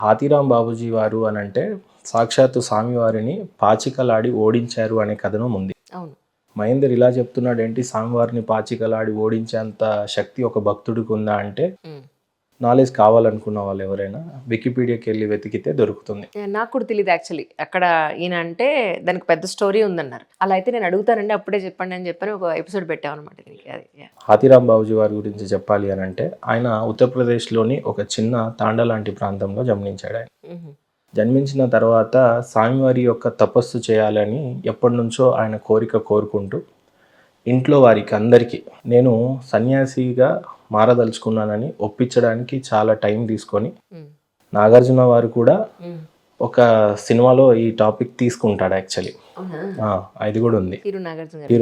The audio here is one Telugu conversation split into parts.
హాతీరాం బాబూజీ వారు అనంటే సాక్షాత్తు స్వామివారిని పాచికలాడి ఓడించారు అనే కథనం ఉంది. అవును. మహేందర్ ఇలా చెప్తున్నాడేంటి, స్వామివారిని పాచికలాడి ఓడించేంత శక్తి ఒక భక్తుడికి ఉందా అంటే, హ్మ్. నాలెడ్జ్ కావాలనుకున్న వాళ్ళు ఎవరైనా వికీపీడియాకి వెళ్ళి వెతికితే దొరుకుతుంది. నాకు కూడా తెలియదు యాక్చువల్లీ. అక్కడ ఈయన అంటే దానికి పెద్ద స్టోరీ ఉందన్నారు. అలా అయితే నేను అడుగుతానండి, అప్పుడే చెప్పండి అని చెప్పని ఒక ఎపిసోడ్ పెట్టామన్నమాట దీనికి. అది హాతీరాం బాబూజీ వారి గురించి చెప్పాలి అని అంటే, ఆయన ఉత్తరప్రదేశ్లోని ఒక చిన్న తాండా లాంటి ప్రాంతంలో జన్మించాడు. ఆయన మ్మ్. జన్మించిన తర్వాత స్వామివారి యొక్క తపస్సు చేయాలని ఎప్పటి నుంచో ఆయన కోరుకుంటూ ఇంట్లో వారికి అందరికీ నేను సన్యాసిగా మారదలుచుకున్నానని ఒప్పించడానికి చాలా టైం తీసుకొని, మ్మ్. నాగార్జున వారు కూడా మ్మ్. ఒక సినిమాలో ఈ టాపిక్ తీసుకుంటాడు యాక్చువల్లీ. అవునా? అది కూడా ఉంది. హీరో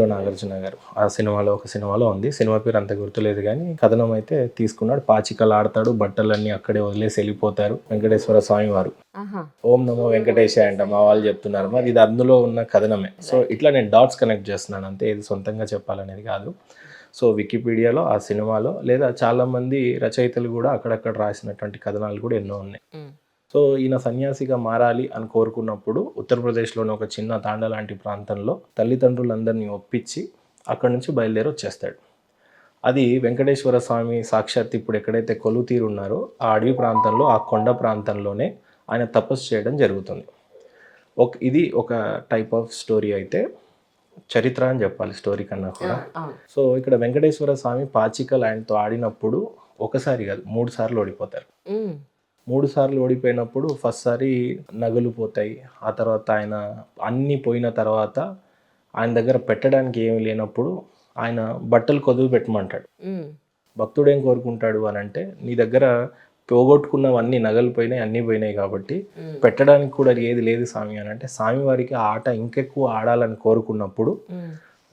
నాగార్జున గారు ఆ సినిమాలో ఒక సినిమాలో ఉంది. సినిమా పేరు అంత గుర్తులేదు కానీ కథనం అయితే తీసుకున్నాడు. పాచికలు ఆడతాడు, బట్టలన్నీ అక్కడే వదిలేసి వెళ్ళిపోతారు వెంకటేశ్వర స్వామి వారు. ఆహా. ఓం నమో వెంకటేశాయ అంట మా వాళ్ళు చెప్తున్నారు. మరి ఇది అందులో ఉన్న కథనమే. సో ఇట్లా నేను డాట్స్ కనెక్ట్ చేస్తున్నాను అంతే, ఇది సొంతంగా చెప్పాలనేది కాదు. సో వికీపీడియాలో ఆ సినిమాలో లేదా చాలామంది రచయితలు కూడా అక్కడక్కడ రాసినటువంటి కథనాలు కూడా ఎన్నో ఉన్నాయి. మ్మ్. సో ఈయన సన్యాసిగా మారాలి అని కోరుకున్నప్పుడు ఉత్తరప్రదేశ్లోని ఒక చిన్న తాండా లాంటి ప్రాంతంలో తల్లిదండ్రులందరినీ ఒప్పించి అక్కడి నుంచి బయలుదేరి వచ్చేస్తాడు. అది వెంకటేశ్వర స్వామి సాక్షాత్ ఇప్పుడు ఎక్కడైతే కొలుతీరు ఉన్నారో ఆ అడవి ప్రాంతంలో, ఆ కొండ ప్రాంతంలోనే ఆయన తపస్సు చేయడం జరుగుతుంది. ఇది ఒక టైప్ ఆఫ్ స్టోరీ అయితే, చరిత్ర అని చెప్పాలి స్టోరీ కన్నా కూడా. సో ఇక్కడ వెంకటేశ్వర స్వామి పాచికలు ఆయనతో ఆడినప్పుడు ఒకసారి కాదు 3 సార్లు ఓడిపోతారు. 3 సార్లు ఓడిపోయినప్పుడు ఫస్ట్ సారి నగలు పోతాయి. ఆ తర్వాత ఆయన అన్నీ పోయిన తర్వాత ఆయన దగ్గర పెట్టడానికి ఏమి లేనప్పుడు ఆయన బట్టలు కొదువు పెట్టమంటాడు. భక్తుడు ఏం కోరుకుంటాడు అని అంటే, నీ దగ్గర పోగొట్టుకున్నవన్నీ నగలు పోయినాయి, అన్నీ పోయినాయి కాబట్టి పెట్టడానికి కూడా ఏది లేదు స్వామి అని అంటే, స్వామి వారికి ఆట ఇంకెక్కువ ఆడాలని కోరుకున్నప్పుడు,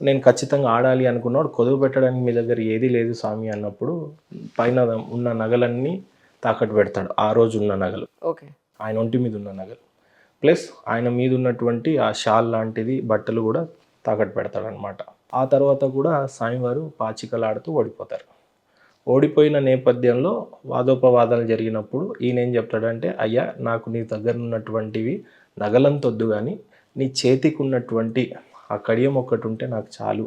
నేను ఖచ్చితంగా ఆడాలి అనుకున్నాడు, కొదువు పెట్టడానికి మీ దగ్గర ఏది లేదు స్వామి అన్నప్పుడు పైన ఉన్న నగలన్నీ తాకట్టు పెడతాడు. ఆ రోజు ఉన్న నగలు, ఆయన ఒంటి మీద ఉన్న నగలు ప్లస్ ఆయన మీద ఉన్నటువంటి ఆ షాల్ లాంటిది బట్టలు కూడా తాకట్టు పెడతాడు అనమాట. ఆ తర్వాత కూడా స్వామివారు పాచికలాడుతూ ఓడిపోతారు. ఓడిపోయిన నేపథ్యంలో వాదోపవాదాలు జరిగినప్పుడు ఈయన ఏం చెప్తాడంటే, అయ్యా నాకు నీ దగ్గర ఉన్నటువంటివి నగలంతొద్దు కానీ నీ చేతికి ఉన్నటువంటి ఆ కడియం ఒకటి ఉంటే నాకు చాలు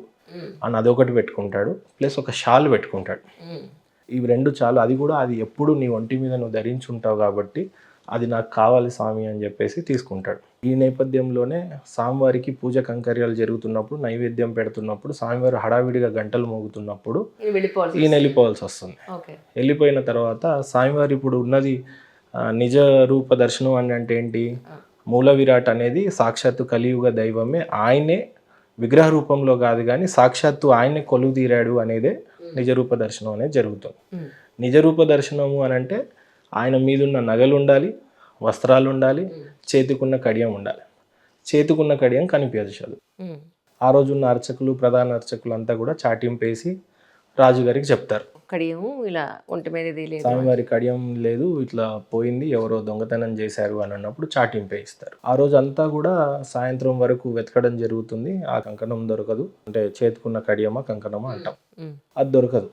అని అదొకటి పెట్టుకుంటాడు. ప్లస్ ఒక షాల్ పెట్టుకుంటాడు. ఇవి 2 చాలు, అది కూడా అది ఎప్పుడు నీ ఒంటి మీద నువ్వు ధరించుంటావు కాబట్టి అది నాకు కావాలి స్వామి అని చెప్పేసి తీసుకుంటాడు. ఈ నేపథ్యంలోనే స్వామివారికి పూజ కంకర్యాలు జరుగుతున్నప్పుడు, నైవేద్యం పెడుతున్నప్పుడు, స్వామివారు హడావిడిగా గంటలు మోగుతున్నప్పుడు ఈయన వెళ్ళిపోవాల్సి వస్తుంది. వెళ్ళిపోయిన తర్వాత స్వామివారు ఇప్పుడు ఉన్నది నిజ రూప దర్శనం అని అంటే ఏంటి, మూల విరాట్ అనేది సాక్షాత్తు కలియుగ దైవమే, ఆయనే విగ్రహ రూపంలో కాదు కానీ సాక్షాత్తు ఆయనే కొలువు తీరాడు అనేదే నిజరూప దర్శనం అనేది జరుగుతుంది. నిజరూప దర్శనము అని అంటే ఆయన మీదున్న నగలు ఉండాలి, వస్త్రాలు ఉండాలి, చేతికున్న కడియం ఉండాలి. చేతికున్న కడియం కనిపించదు. ఆ రోజున్న అర్చకులు, ప్రధాన అర్చకులు అంతా కూడా చాటింపేసి రాజుగారికి చెప్తారు, కడియము ఇలా ఒంటి మీద స్వామివారి కడియం లేదు, ఇట్లా పోయింది, ఎవరో దొంగతనం చేశారు అని అన్నప్పుడు చాటింపే ఇస్తారు. ఆ రోజు అంతా కూడా సాయంత్రం వరకు వెతకడం జరుగుతుంది. ఆ కంకణం దొరకదు, అంటే చేతుకున్న కడియమా కంకణమా అంటాం, అది దొరకదు.